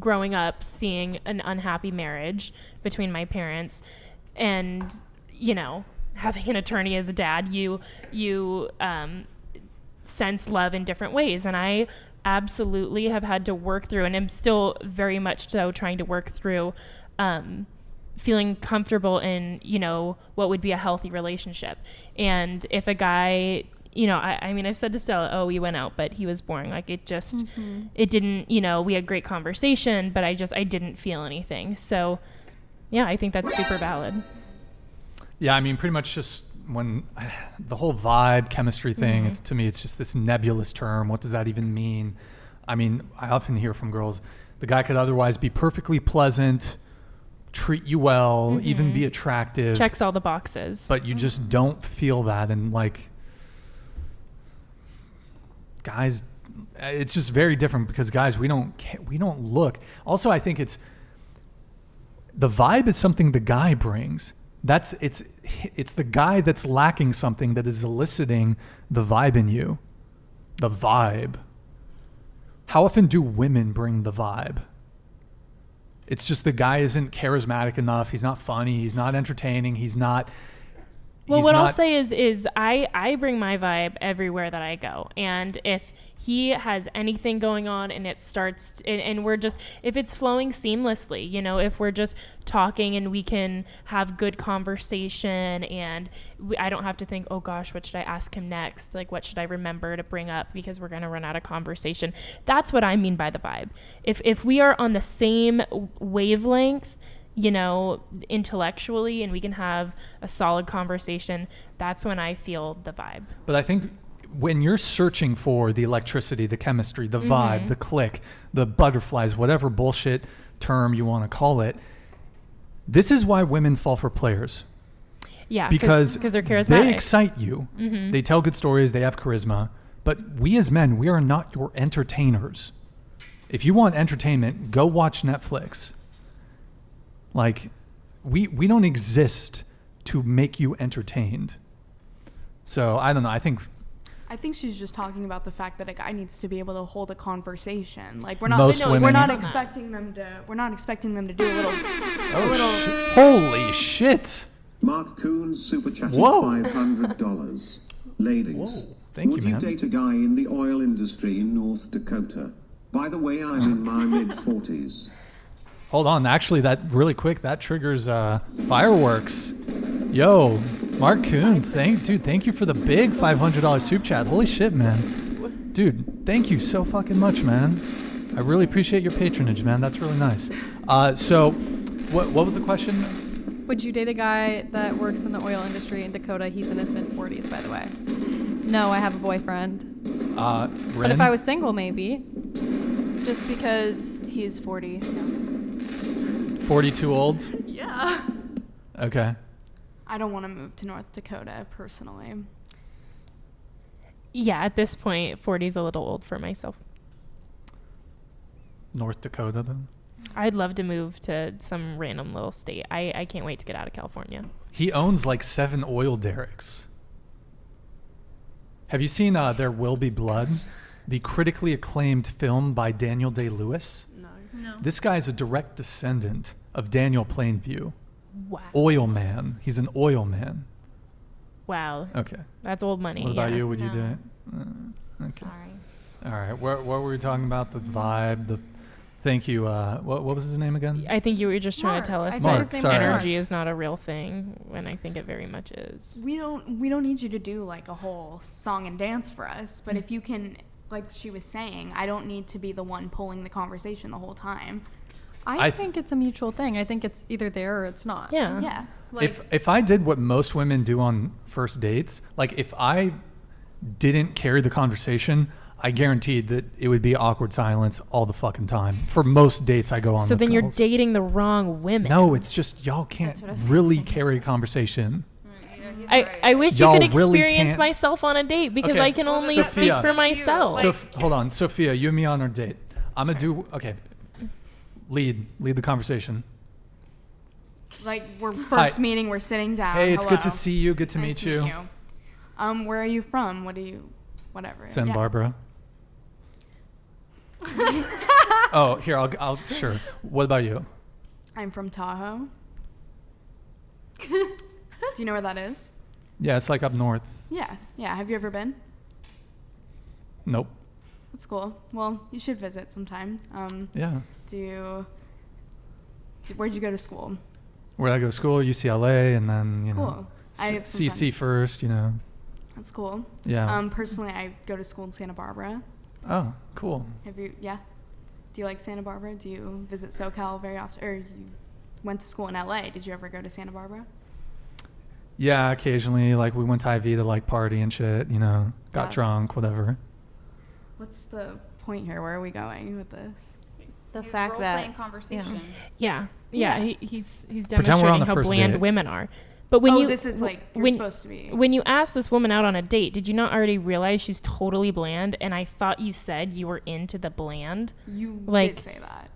growing up seeing an unhappy marriage between my parents and, you know, having an attorney as a dad, you sense love in different ways. And I absolutely have had to work through, and I'm still very much so trying to work through feeling comfortable in, you know, what would be a healthy relationship. And if a guy, you know, I mean, I've said to Stella, oh, we went out, but he was boring. Like, it just, it didn't, you know, we had great conversation, but I didn't feel anything. So, yeah, I think that's super valid. Yeah, I mean, pretty much just when the whole vibe, chemistry thing, it's, to me, it's just this nebulous term. What does that even mean? I mean, I often hear from girls, the guy could otherwise be perfectly pleasant, treat you well, even be attractive. Checks all the boxes. But you just don't feel that. And like, guys, it's just very different because guys, we don't look. Also, I think it's, the vibe is something the guy brings. It's the guy that's lacking something that is eliciting the vibe in you. The vibe. How often do women bring the vibe? It's just the guy isn't charismatic enough. He's not funny. He's not entertaining. I'll say is I bring my vibe everywhere that I go. And if he has anything going on and it starts and we're just, if it's flowing seamlessly, you know, if we're just talking and we can have good conversation and I don't have to think, oh gosh, what should I ask him next? Like, what should I remember to bring up because we're going to run out of conversation. That's what I mean by the vibe. If we are on the same wavelength, you know, intellectually, and we can have a solid conversation, that's when I feel the vibe. But I think when you're searching for the electricity, the chemistry, the vibe, the click, the butterflies, whatever bullshit term you want to call it, this is why women fall for players. Yeah, because they're charismatic. They excite you. They tell good stories. They have charisma. But we as men, we are not your entertainers. If you want entertainment, go watch Netflix. Like, we don't exist to make you entertained. So I don't know. I think she's just talking about the fact that a guy needs to be able to hold a conversation. Like, we're not expecting them to do a little. Holy shit! Mark Coons super chatted $500. Ladies, would you date a guy in the oil industry in North Dakota? By the way, I'm in my mid-40s. Hold on, actually, that really quick, that triggers fireworks. Yo, Mark Coons, thank you for the big $500 soup chat. Holy shit, man. Dude, thank you so fucking much, man. I really appreciate your patronage, man. That's really nice. So, what was the question? Would you date a guy that works in the oil industry in Dakota? He's in his mid-40s, by the way. No, I have a boyfriend. Ren? But if I was single, maybe. Just because he's 40. No. 40 too old? Yeah. Okay. I don't want to move to North Dakota, personally. Yeah, at this point, 40 is a little old for myself. North Dakota, then? I'd love to move to some random little state. I can't wait to get out of California. He owns like 7 oil derricks. Have you seen There Will Be Blood? The critically acclaimed film by Daniel Day-Lewis? No. This guy's a direct descendant of Daniel Plainview. Wow. Oil man. He's an oil man. Wow. Okay. That's old money. What about you? Would you do it? Okay. Sorry. All right. What were we talking about? The vibe. Thank you. What was his name again? I think you were just trying to tell us Mark, that sorry. energy is not a real thing, when I think it very much is. We don't need you to do like a whole song and dance for us, but if you can, like she was saying, I don't need to be the one pulling the conversation the whole time. I think it's a mutual thing. I think it's either there or it's not. Yeah. Yeah. Like, if I did what most women do on first dates, like if I didn't carry the conversation, I guaranteed that it would be awkward silence all the fucking time for most dates I go on. So with then girls. you're dating the wrong women. No, it's just y'all can't really carry a conversation. I wish Y'all you could really experience can't. myself on a date because Okay. I can only Sophia. speak for myself. So hold on, Sophia, you and me on our date. I'm gonna do lead the conversation. like we're first meeting, we're sitting down. Hey, it's Hello. good to see you. Good to meet you. Where are you from? Whatever. Santa Yeah. Barbara. Oh, here, I'll sure. What about you? I'm from Tahoe. Do you know where that is? Yeah, it's like up north. Yeah. Have you ever been? Nope. That's cool. Well, you should visit sometime. Yeah. Where'd you go to school? Where'd I go to school? UCLA, and then, you know, Cool. I have some CC friends. first, you know. That's cool. Yeah. Personally, I go to school in Santa Barbara. Oh, cool. Have you? Yeah. Do you like Santa Barbara? Do you visit SoCal very often? Or you went to school in LA? Did you ever go to Santa Barbara? Yeah, occasionally, like we went to IV to like party and shit, you know, got drunk, whatever. What's the point here? Where are we going with this? The He's fact that role-playing conversation. Yeah. He's Pretend we're on demonstrating the how first bland date. women are. But when this is like you're when, supposed to be. When you asked this woman out on a date, did you not already realize she's totally bland? And I thought you said you were into the bland. You like- did say that.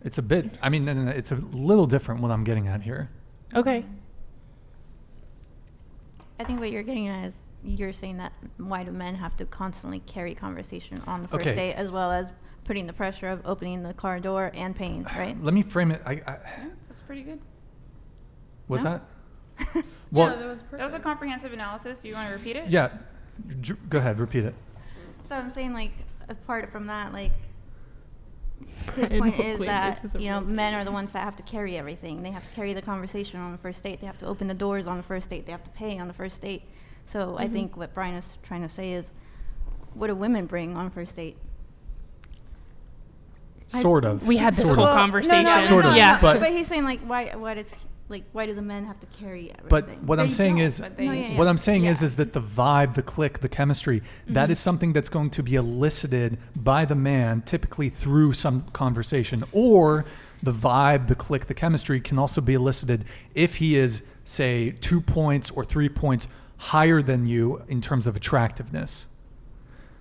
It's a bit, I mean, it's a little different what I'm getting at here. Okay. I think what you're getting at is you're saying that why do men have to constantly carry conversation on the first Okay. date as well as putting the pressure of opening the car door and paying, right? Let me frame it. Yeah, that's pretty good. Was No? that? Yeah, Well, that was a comprehensive analysis. Do you want to repeat it? yeah. Go ahead, repeat it. So I'm saying, like, apart from that, like, his I point know, is wait, that, this is a you know, real men are the ones that have to carry everything. They have to carry the conversation on the first date. They have to open the doors on the first date. They have to pay on the first date. So I think what Brian is trying to say is, what do women bring on first date? Sort of. We had this Sort whole of. conversation. Sort of, Yeah. but- he's saying, like, why do the men have to carry everything? But what I'm They saying don't, is, but they- No, yeah, what I'm saying Yeah. is that the vibe, the click, the chemistry, that is something that's going to be elicited by the man, typically through some conversation, or the vibe, the click, the chemistry can also be elicited if he is, say, 2 points or 3 points higher than you in terms of attractiveness.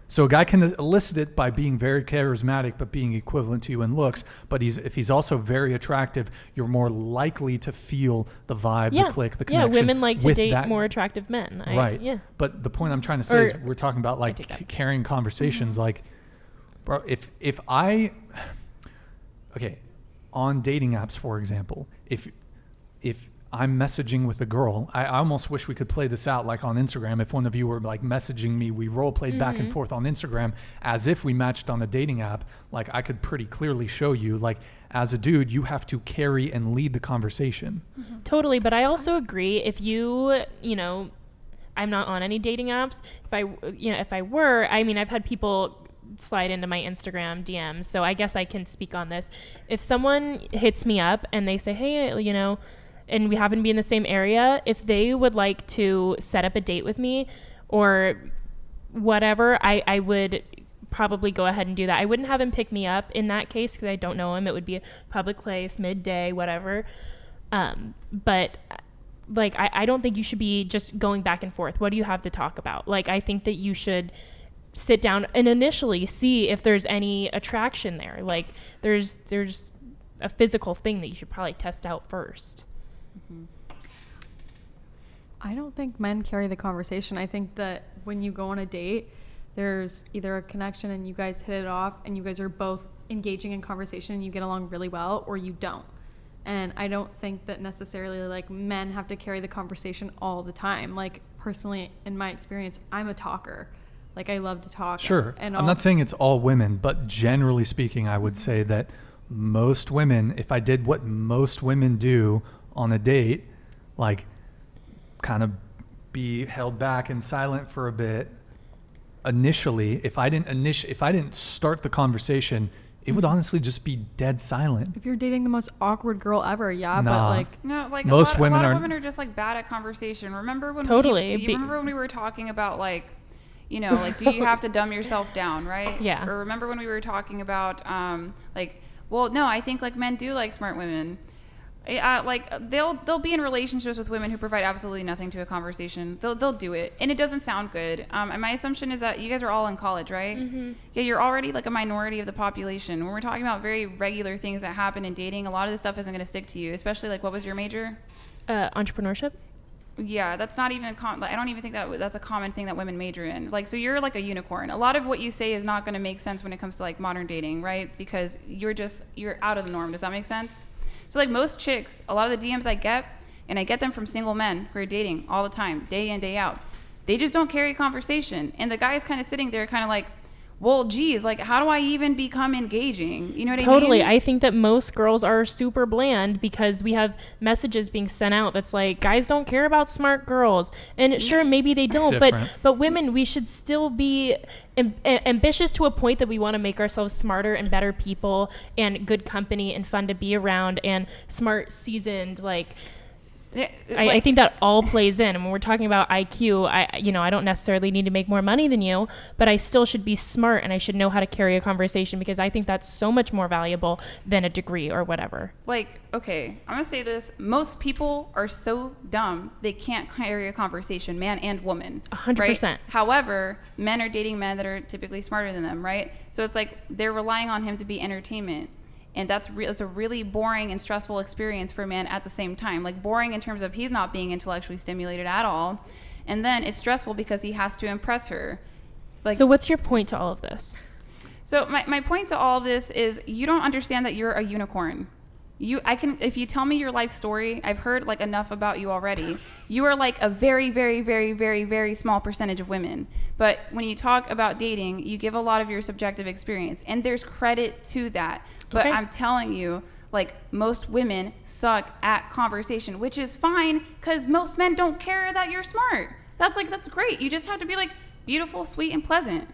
So a guy can elicit it by being very charismatic, but being equivalent to you in looks. But if he's also very attractive, you're more likely to feel the vibe, the click, the connection. Yeah, women like to with date that. more attractive men. Right. Yeah. But the point I'm trying to say is Or- we're talking about like take that. carrying conversations. Like, bro, if I, okay, on dating apps, for example, if I'm messaging with a girl, I almost wish we could play this out like on Instagram. If one of you were like messaging me, we role played back and forth on Instagram as if we matched on a dating app. Like I could pretty clearly show you, like as a dude, you have to carry and lead the conversation. Totally, but I also agree if you know, I'm not on any dating apps. If I were, I mean, I've had people slide into my Instagram DMs, so I guess I can speak on this. If someone hits me up and they say, hey, you know, and we happen to be in the same area, if they would like to set up a date with me or whatever, I would probably go ahead and do that. I wouldn't have him pick me up in that case because I don't know him. It would be a public place, midday, whatever. But like, I don't think you should be just going back and forth. What do you have to talk about? Like, I think that you should sit down and initially see if there's any attraction there. Like there's a physical thing that you should probably test out first. I don't think men carry the conversation. I think that when you go on a date, there's either a connection and you guys hit it off and you guys are both engaging in conversation and you get along really well, or you don't. And I don't think that necessarily like men have to carry the conversation all the time. Like personally, in my experience, I'm a talker. Like I love to talk. Sure. And I'm not saying it's all women, but generally speaking, I would say that most women, if I did what most women do on a date, like kind of be held back and silent for a bit initially, if I didn't start the conversation, it would honestly just be dead silent. if you're dating the most awkward girl ever, yeah, Nah. but like No, like Most a lot women of are- women are just like bad at conversation. Remember when Totally. you remember when we were talking about like, you know, like do you have to dumb yourself down, right? Yeah. Or remember when we were talking about like, well, no, I think like men do like smart women. Like they'll be in relationships with women who provide absolutely nothing to a conversation. They'll do it, and it doesn't sound good. And my assumption is that you guys are all in college, right? Mm-hmm. Yeah, you're already like a minority of the population. When we're talking about very regular things that happen in dating, a lot of this stuff isn't going to stick to you. Especially like, what was your major? Entrepreneurship. Yeah, that's not even like, I don't even think that's a common thing that women major in. Like, so you're like a unicorn. A lot of what you say is not going to make sense when it comes to like modern dating, right? Because you're out of the norm. Does that make sense? So like most chicks, a lot of the DMs I get, and I get them from single men who are dating all the time, day in, day out. They just don't carry a conversation. And the guy's kind of sitting there kind of like, well, geez, like, how do I even become engaging? You know what I mean? Totally. I think that most girls are super bland because we have messages being sent out that's like, guys don't care about smart girls. And sure, maybe they don't, but women, we should still be ambitious to a point that we want to make ourselves smarter and better people and good company and fun to be around and smart, seasoned, like... I think that all plays in. And when we're talking about IQ, I don't necessarily need to make more money than you, but I still should be smart and I should know how to carry a conversation because I think that's so much more valuable than a degree or whatever. Like, okay, I'm going to say this. Most people are so dumb, they can't carry a conversation, man and woman. 100%. Right? However, men are dating men that are typically smarter than them, right? So it's like they're relying on him to be entertainment. And that's a really boring and stressful experience for a man at the same time. Like boring in terms of he's not being intellectually stimulated at all. And then it's stressful because he has to impress her. Like, so what's your point to all of this? So my point to all of this is you don't understand that you're a unicorn. If you tell me your life story, I've heard like enough about you already. You are like a very, very, very, very, very small percentage of women. But when you talk about dating, you give a lot of your subjective experience, and there's credit to that. But I'm telling you, like most women suck at conversation, which is fine because most men don't care that you're smart. That's great. You just have to be like beautiful, sweet, and pleasant.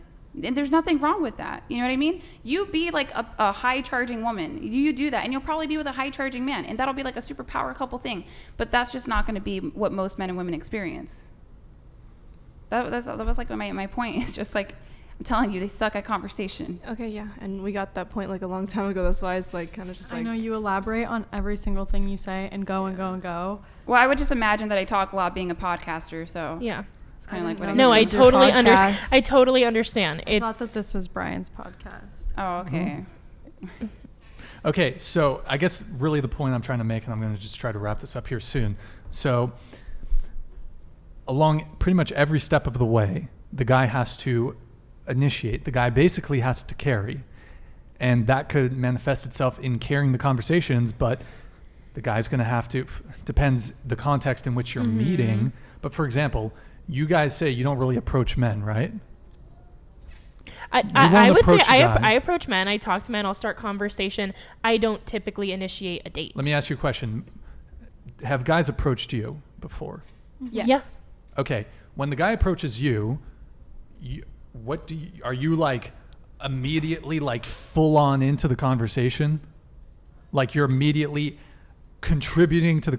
And there's nothing wrong with that. You know what I mean? You be like a high charging woman. You do that and you'll probably be with a high charging man. And that'll be like a super power couple thing. But that's just not going to be what most men and women experience. That was like my point. It's just like, I'm telling you, they suck at conversation. Okay, yeah. And we got that point like a long time ago. That's why it's like kind of just like. I know you elaborate on every single thing you say and go and go and go. Well, I would just imagine that I talk a lot being a podcaster. So yeah. It's kind of like what I No, I totally understand. I totally understand. I thought that this was Brian's podcast. Oh, okay. Mm-hmm. Okay, so I guess really the point I'm trying to make, and I'm going to just try to wrap this up here soon. So along pretty much every step of the way, the guy has to initiate. The guy basically has to carry. And that could manifest itself in carrying the conversations, but the guy's going to have to, depends the context in which you're meeting. But for example, you guys say you don't really approach men, right? I would say I approach men. I talk to men. I'll start conversation. I don't typically initiate a date. Let me ask you a question. Have guys approached you before? Yes. Yes. Okay. When the guy approaches you, are you like immediately like full on into the conversation? Like you're immediately contributing to the